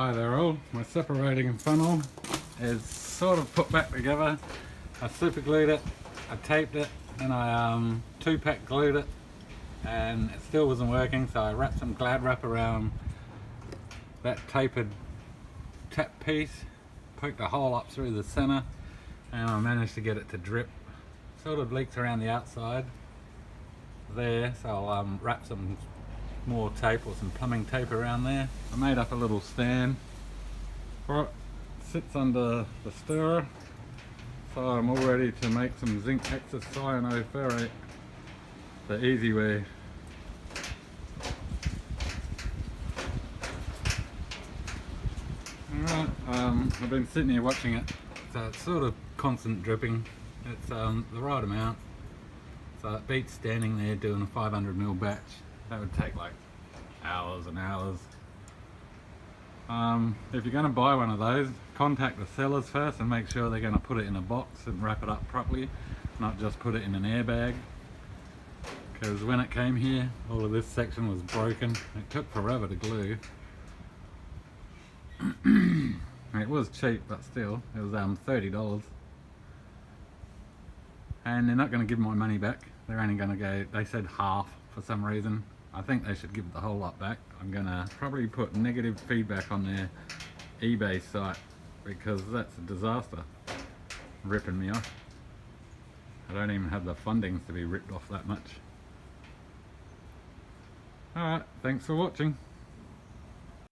Hi there all, my separating funnel is sort of put back together. I super glued it, I taped it, and I 2-pack glued it, and it still wasn't working, so I wrapped some glad wrap around that tapered tap piece, poked a hole up through the center, and I managed to get it to drip. Sort of leaks around the outside there, so I'll wrap some more tape or some plumbing tape around there. I made up a little stand for it. Sits under the stirrer, so I'm all ready to make some zinc hexacyanoferrate the easy way. Alright, I've been sitting here watching it, so it's sort of constant dripping. It's the right amount, so it beats standing there doing a 500ml batch. That would take like hours and hours. If you're going to buy one of those, contact the sellers first and make sure they're going to put it in a box and wrap it up properly, not just put it in an airbag. Because when it came here, all of this section was broken. It took forever to glue. It was cheap, but still, it was $30. And they're not going to give my money back. They're only going to go, they said half for some reason. I think they should give the whole lot back. I'm going to probably put negative feedback on their eBay site because that's a disaster. Ripping me off. I don't even have the fundings to be ripped off that much. Alright, thanks for watching.